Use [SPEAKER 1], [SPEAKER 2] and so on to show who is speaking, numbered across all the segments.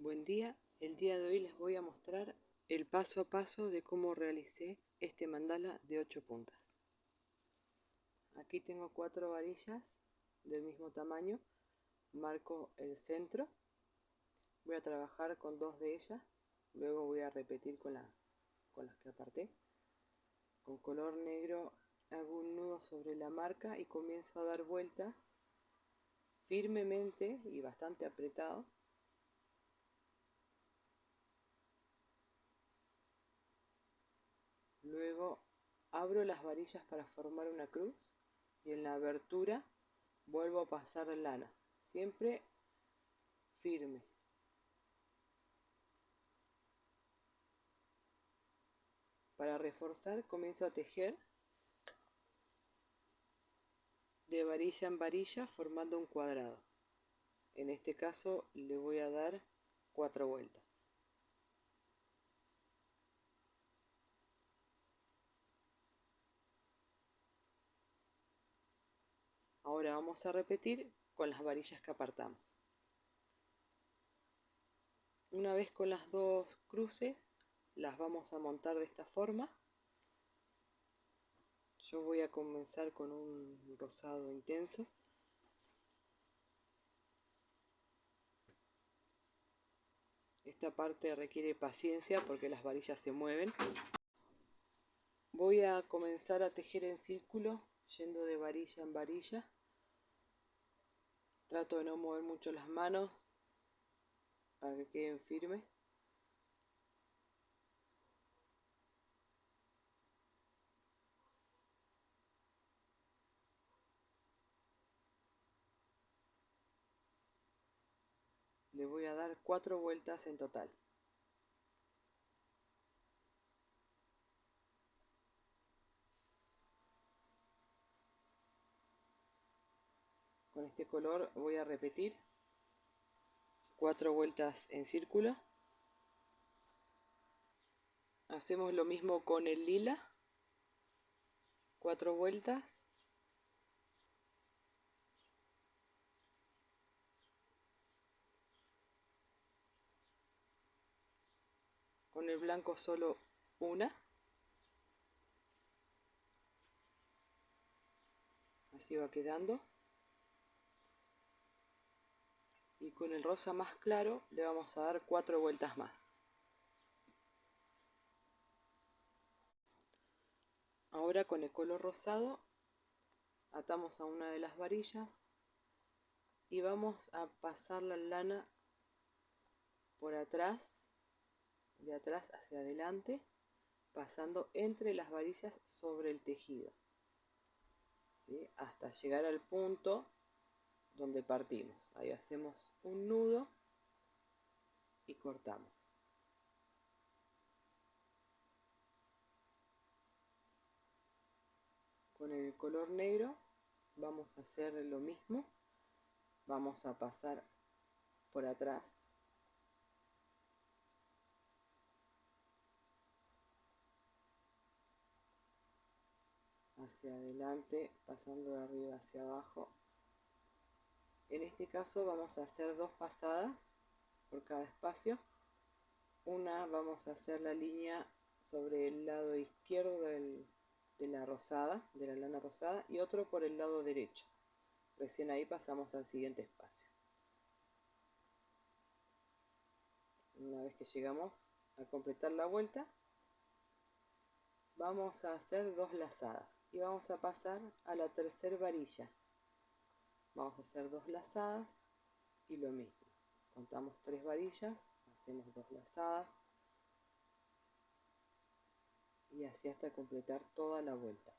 [SPEAKER 1] Buen día, el día de hoy les voy a mostrar el paso a paso de cómo realicé este mandala de 8 puntas. Aquí tengo 4 varillas del mismo tamaño, marco el centro, voy a trabajar con 2 de ellas, luego voy a repetir con las que aparté. Con color negro hago un nudo sobre la marca y comienzo a dar vueltas firmemente y bastante apretado. Luego abro las varillas para formar una cruz y en la abertura vuelvo a pasar lana, siempre firme. Para reforzar comienzo a tejer de varilla en varilla formando un cuadrado. En este caso le voy a dar 4 vueltas. Ahora vamos a repetir con las varillas que apartamos. Una vez con las dos cruces, las vamos a montar de esta forma. Yo voy a comenzar con un rosado intenso. Esta parte requiere paciencia porque las varillas se mueven. Voy a comenzar a tejer en círculo, yendo de varilla en varilla. Trato de no mover mucho las manos para que queden firmes. Le voy a dar 4 vueltas en total. Con este color voy a repetir 4 vueltas en círculo. Hacemos lo mismo con el lila. 4 vueltas. Con el blanco solo una. Así va quedando. Y con el rosa más claro le vamos a dar 4 vueltas más. Ahora con el color rosado atamos a una de las varillas y vamos a pasar la lana por atrás, de atrás hacia adelante, pasando entre las varillas sobre el tejido, ¿sí? Hasta llegar al punto donde partimos. Ahí hacemos un nudo y cortamos. Con el color negro vamos a hacer lo mismo. Vamos a pasar por atrás hacia adelante, pasando de arriba hacia abajo. En este caso vamos a hacer 2 pasadas por cada espacio. Una vamos a hacer la línea sobre el lado izquierdo de la rosada, de la lana rosada, y otro por el lado derecho. Recién ahí pasamos al siguiente espacio. Una vez que llegamos a completar la vuelta, vamos a hacer 2 lazadas y vamos a pasar a la tercera varilla. Vamos a hacer 2 lazadas y lo mismo. Contamos 3 varillas, hacemos 2 lazadas y así hasta completar toda la vuelta.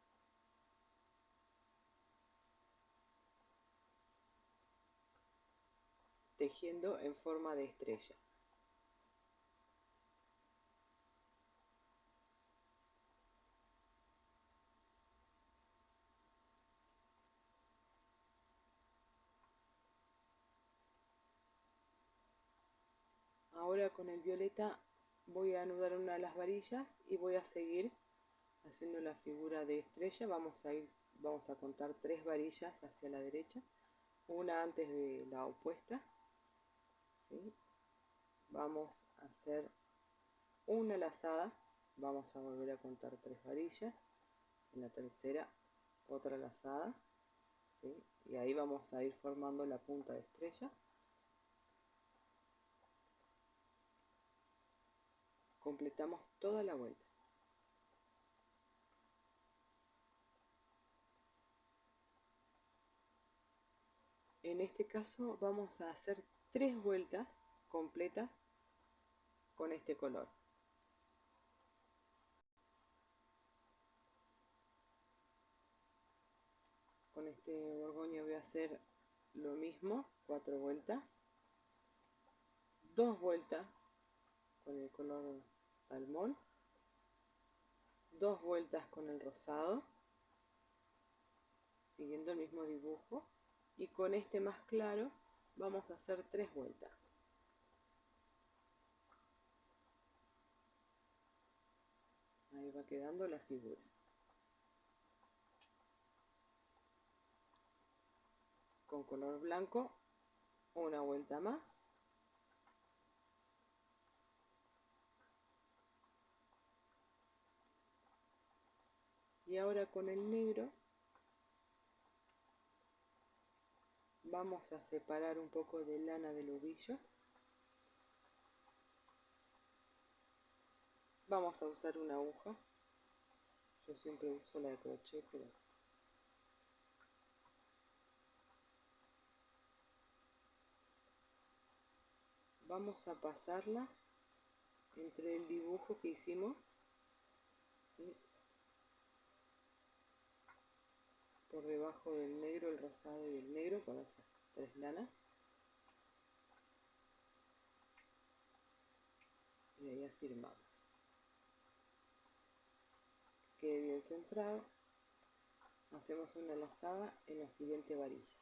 [SPEAKER 1] Tejiendo en forma de estrella. Ahora con el violeta voy a anudar una de las varillas y voy a seguir haciendo la figura de estrella. Vamos a contar 3 varillas hacia la derecha, una antes de la opuesta, ¿sí? vamos a hacer una lazada, vamos a volver a contar 3 varillas, en la tercera otra lazada, ¿sí? Y ahí vamos a ir formando la punta de estrella. Completamos toda la vuelta. En este caso vamos a hacer 3 vueltas completas con este color. Con este borgoña voy a hacer lo mismo, 4 vueltas, 2 vueltas con el color salmón, 2 vueltas con el rosado, siguiendo el mismo dibujo, y con este más claro vamos a hacer 3 vueltas. Ahí va quedando la figura. Con color blanco, una vuelta más. Y ahora con el negro vamos a separar un poco de lana del ovillo. Vamos a usar una aguja. Yo siempre uso la de crochet, pero vamos a pasarla entre el dibujo que hicimos, ¿sí? Por debajo del negro, el rosado y el negro, con esas 3 lanas. Y ahí afirmamos. Que quede bien centrado. Hacemos una lazada en la siguiente varilla.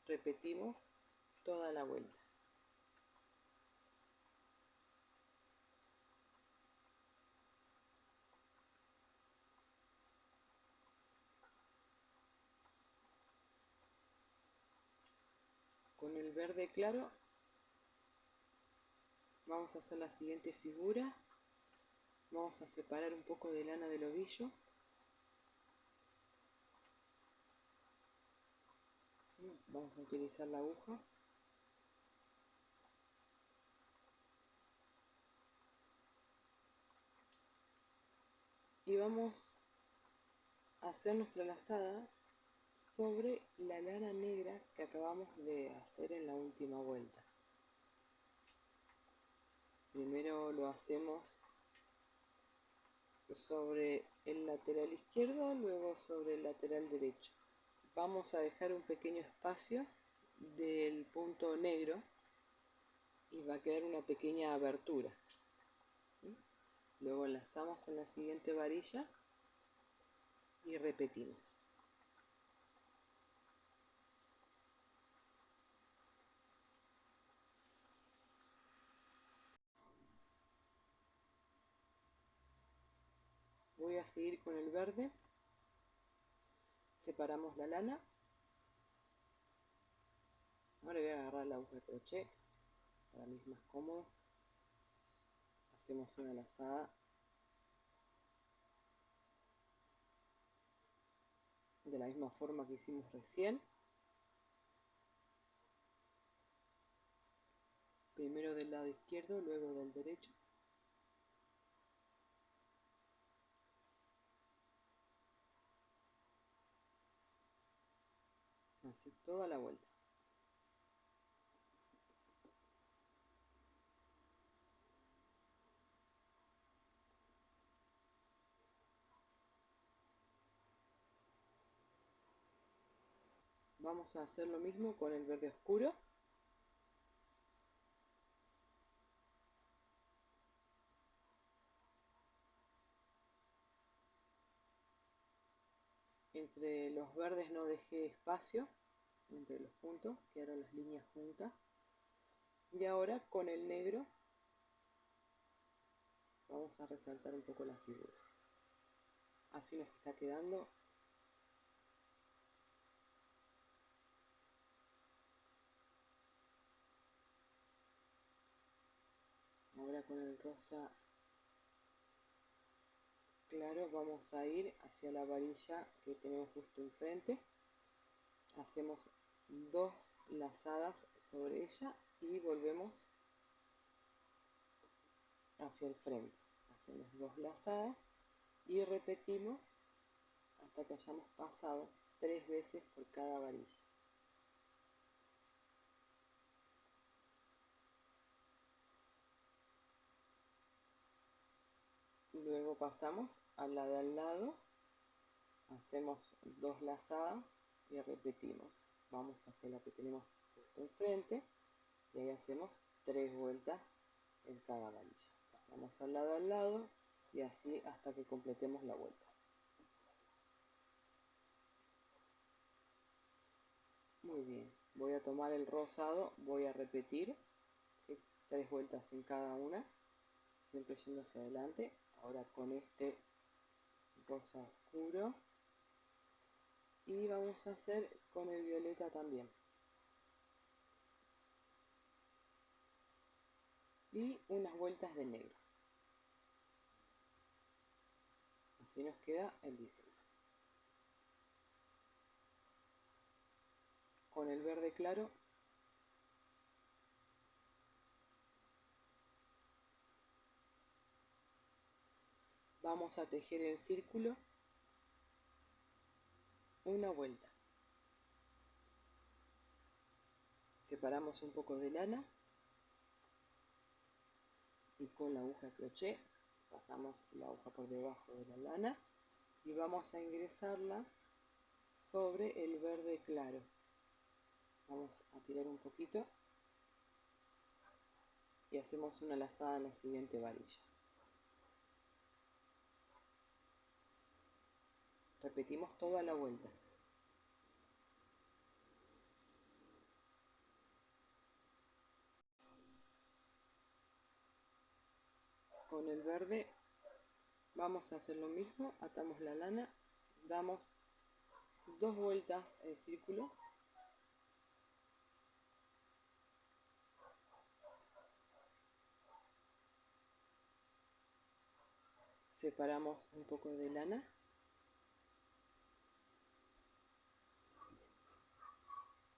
[SPEAKER 1] Repetimos toda la vuelta. Con el verde claro vamos a hacer la siguiente figura. Vamos a separar un poco de lana del ovillo. ¿Sí? Vamos a utilizar la aguja. Y vamos a hacer nuestra lazada sobre la lana negra que acabamos de hacer en la última vuelta. Primero lo hacemos sobre el lateral izquierdo, luego sobre el lateral derecho. Vamos a dejar un pequeño espacio del punto negro y va a quedar una pequeña abertura. ¿Sí? Luego lazamos en la siguiente varilla y repetimos. Voy a seguir con el verde. Separamos la lana. Ahora voy a agarrar la aguja de crochet. Para mí es más cómodo. Hacemos una lazada de la misma forma que hicimos recién. Primero del lado izquierdo, luego del derecho. Así toda la vuelta. Vamos a hacer lo mismo con el verde oscuro. Entre los verdes no dejé espacio, entre los puntos, quedaron las líneas juntas. Y ahora con el negro vamos a resaltar un poco la figura. Así nos está quedando. Ahora con el rosa claro vamos a ir hacia la varilla que tenemos justo enfrente. Hacemos 2 lazadas sobre ella y volvemos hacia el frente. Hacemos 2 lazadas y repetimos hasta que hayamos pasado 3 veces por cada varilla. Luego pasamos a la de al lado, hacemos 2 lazadas y repetimos. Vamos hacia la que tenemos justo enfrente y ahí hacemos 3 vueltas en cada varilla. Pasamos al lado y así hasta que completemos la vuelta. Muy bien, voy a tomar el rosado, voy a repetir, ¿sí? 3 vueltas en cada una, siempre yendo hacia adelante. Ahora con este rosa oscuro y vamos a hacer con el violeta también. Y unas vueltas de negro. Así nos queda el diseño. Con el verde claro vamos a tejer el círculo una vuelta. Separamos un poco de lana y con la aguja de crochet pasamos la aguja por debajo de la lana y vamos a ingresarla sobre el verde claro. Vamos a tirar un poquito y hacemos una lazada en la siguiente varilla. Repetimos toda la vuelta. Con el verde vamos a hacer lo mismo, atamos la lana, damos 2 vueltas en círculo, separamos un poco de lana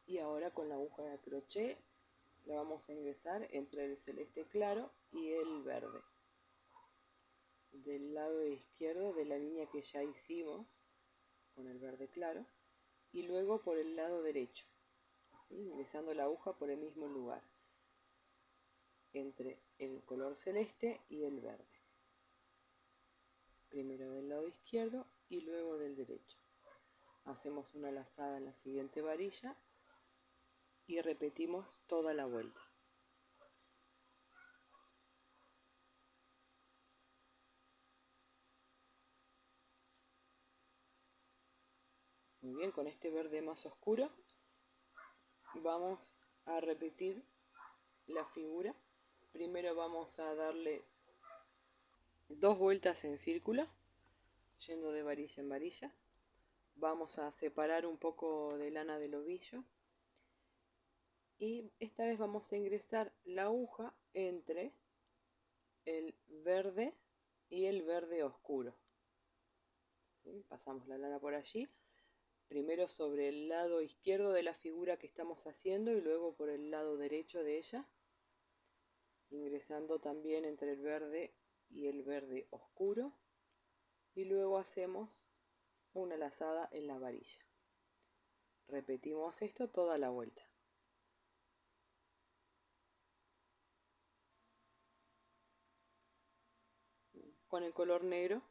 [SPEAKER 1] y ahora con la aguja de crochet la vamos a ingresar entre el celeste claro y el verde del lado izquierdo de la línea que ya hicimos con el verde claro y luego por el lado derecho, ¿sí? Ingresando la aguja por el mismo lugar entre el color celeste y el verde, primero del lado izquierdo y luego del derecho. Hacemos una lazada en la siguiente varilla y repetimos toda la vuelta. Muy bien, con este verde más oscuro vamos a repetir la figura. Primero vamos a darle 2 vueltas en círculo, yendo de varilla en varilla. Vamos a separar un poco de lana del ovillo y esta vez vamos a ingresar la aguja entre el verde y el verde oscuro, ¿sí? Pasamos la lana por allí, primero sobre el lado izquierdo de la figura que estamos haciendo y luego por el lado derecho de ella, ingresando también entre el verde y el verde oscuro y luego hacemos una lazada en la varilla. Repetimos esto toda la vuelta. Con el color negro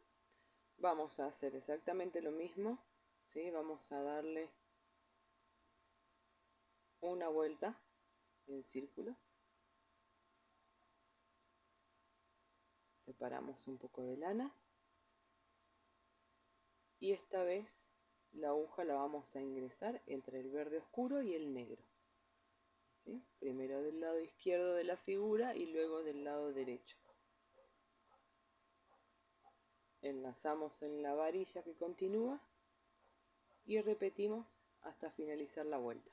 [SPEAKER 1] vamos a hacer exactamente lo mismo, ¿sí? Vamos a darle una vuelta en círculo, separamos un poco de lana y esta vez la aguja la vamos a ingresar entre el verde oscuro y el negro, ¿sí? Primero del lado izquierdo de la figura y luego del lado derecho. Enlazamos en la varilla que continúa y repetimos hasta finalizar la vuelta.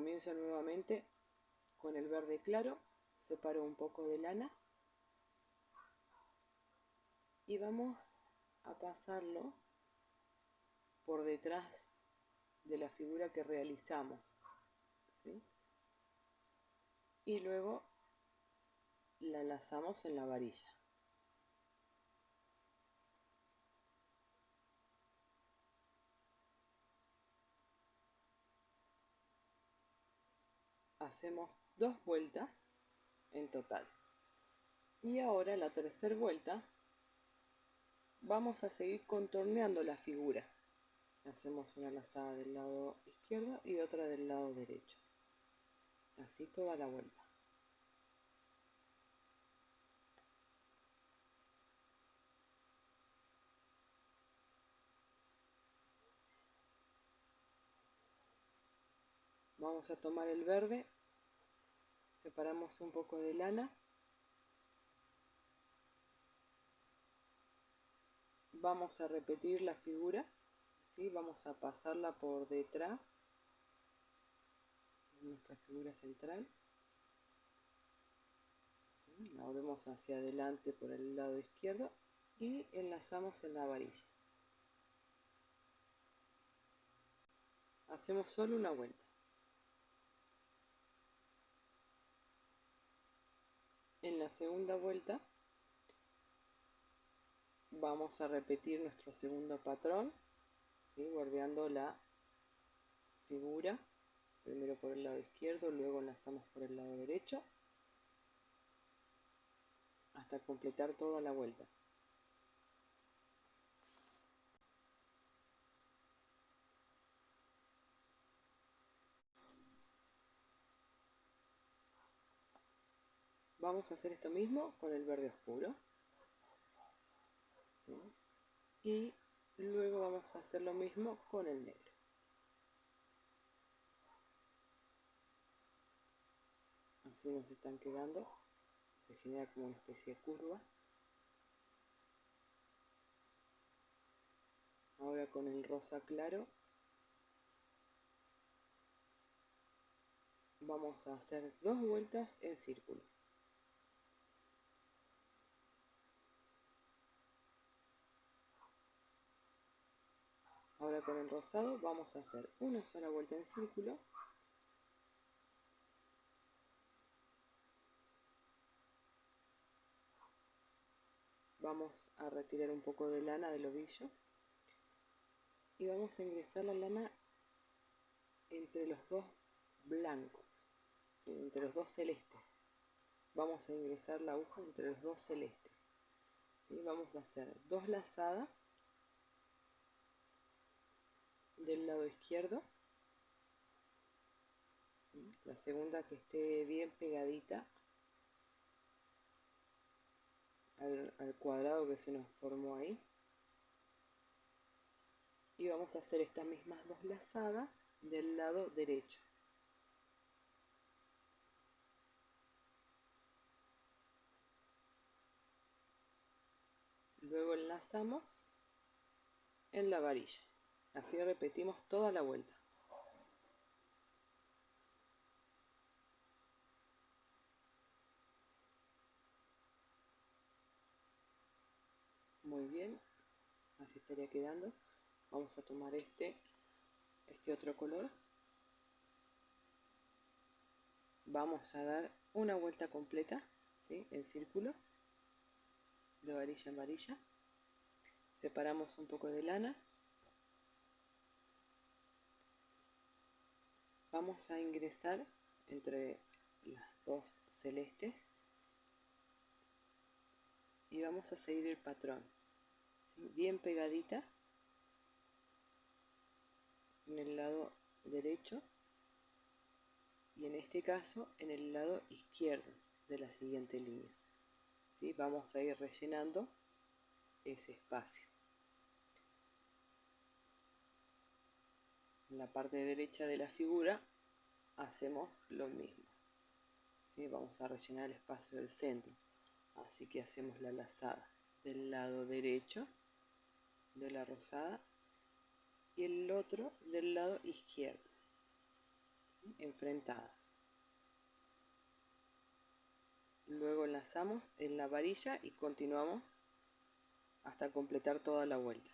[SPEAKER 1] Comienzo nuevamente con el verde claro, separo un poco de lana y vamos a pasarlo por detrás de la figura que realizamos, ¿sí? Y luego la lazamos en la varilla. Hacemos 2 vueltas en total. Y ahora la tercera vuelta vamos a seguir contorneando la figura. Hacemos una lazada del lado izquierdo y otra del lado derecho. Así toda la vuelta. Vamos a tomar el verde, separamos un poco de lana, vamos a repetir la figura, ¿sí? Vamos a pasarla por detrás de nuestra figura central, ¿sí? La volvemos hacia adelante por el lado izquierdo y enlazamos en la varilla. Hacemos solo una vuelta. En la segunda vuelta vamos a repetir nuestro segundo patrón, ¿sí? Bordeando la figura, primero por el lado izquierdo, luego enlazamos por el lado derecho, hasta completar toda la vuelta. Vamos a hacer esto mismo con el verde oscuro, ¿sí? Y luego vamos a hacer lo mismo con el negro. Así nos están quedando, se genera como una especie de curva. Ahora con el rosa claro vamos a hacer 2 vueltas en círculo. Ahora con el rosado vamos a hacer una sola vuelta en círculo. Vamos a retirar un poco de lana del ovillo y vamos a ingresar la lana entre los dos blancos, ¿sí? Entre los dos celestes. Vamos a ingresar la aguja entre los dos celestes, ¿sí? Vamos a hacer 2 lazadas del lado izquierdo, ¿sí? La segunda que esté bien pegadita al cuadrado que se nos formó ahí, y vamos a hacer estas mismas 2 lazadas del lado derecho. Luego enlazamos en la varilla. Así repetimos toda la vuelta. Muy bien, así estaría quedando. Vamos a tomar este otro color. Vamos a dar una vuelta completa, ¿sí? En círculo, de varilla en varilla. Separamos un poco de lana. Vamos a ingresar entre las dos celestes y vamos a seguir el patrón, ¿sí? Bien pegadita en el lado derecho y en este caso en el lado izquierdo de la siguiente línea, ¿sí? Vamos a ir rellenando ese espacio. En la parte derecha de la figura hacemos lo mismo, ¿sí? Vamos a rellenar el espacio del centro, así que hacemos la lazada del lado derecho de la rosada y el otro del lado izquierdo, enfrentadas. Luego enlazamos en la varilla y continuamos hasta completar toda la vuelta.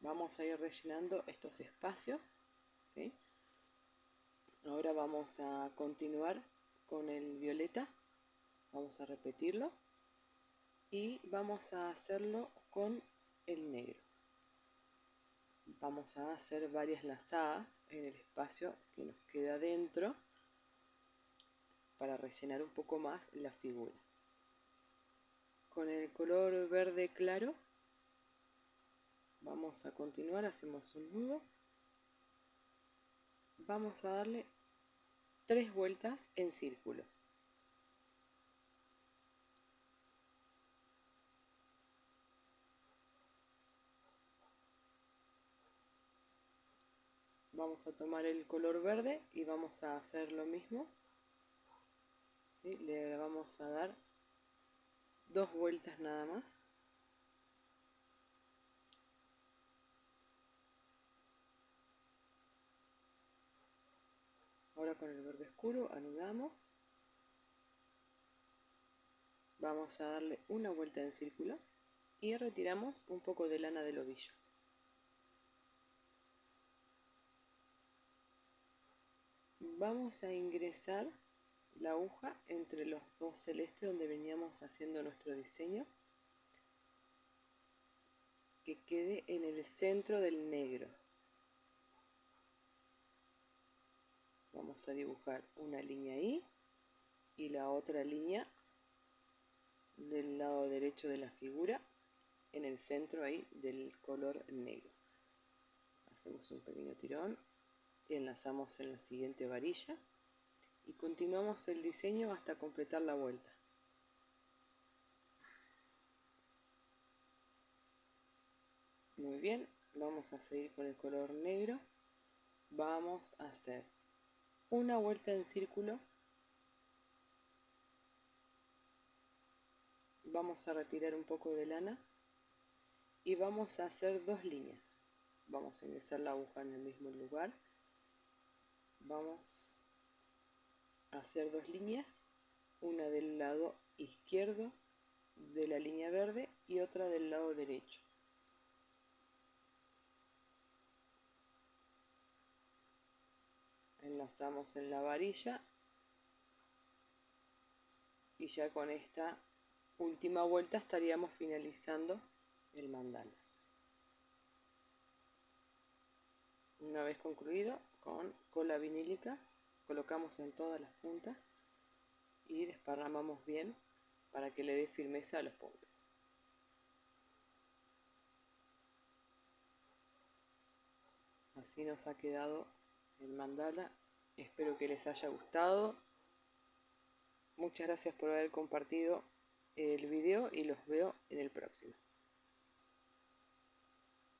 [SPEAKER 1] Vamos a ir rellenando estos espacios, ¿sí? Ahora vamos a continuar con el violeta, vamos a repetirlo y vamos a hacerlo con el negro. Vamos a hacer varias lazadas en el espacio que nos queda dentro para rellenar un poco más la figura. Con el color verde claro vamos a continuar, hacemos un nudo, vamos a darle 3 vueltas en círculo. Vamos a tomar el color verde y vamos a hacer lo mismo, ¿sí? Le vamos a dar 2 vueltas nada más. Ahora con el verde oscuro anudamos. Vamos a darle una vuelta en círculo y retiramos un poco de lana del ovillo. Vamos a ingresar la aguja entre los dos celestes donde veníamos haciendo nuestro diseño, que quede en el centro del negro. Vamos a dibujar una línea ahí y la otra línea del lado derecho de la figura en el centro ahí del color negro. Hacemos un pequeño tirón y enlazamos en la siguiente varilla y continuamos el diseño hasta completar la vuelta. Muy bien, vamos a seguir con el color negro. Vamos a hacer una vuelta en círculo. Vamos a retirar un poco de lana y vamos a hacer 2 líneas. Vamos a ingresar la aguja en el mismo lugar. Vamos a hacer 2 líneas, una del lado izquierdo de la línea verde y otra del lado derecho. Enlazamos en la varilla y ya con esta última vuelta estaríamos finalizando el mandala. Una vez concluido, con cola vinílica colocamos en todas las puntas y desparramamos bien para que le dé firmeza a los puntos. Así nos ha quedado el mandala. Espero que les haya gustado. Muchas gracias por haber compartido el video y los veo en el próximo.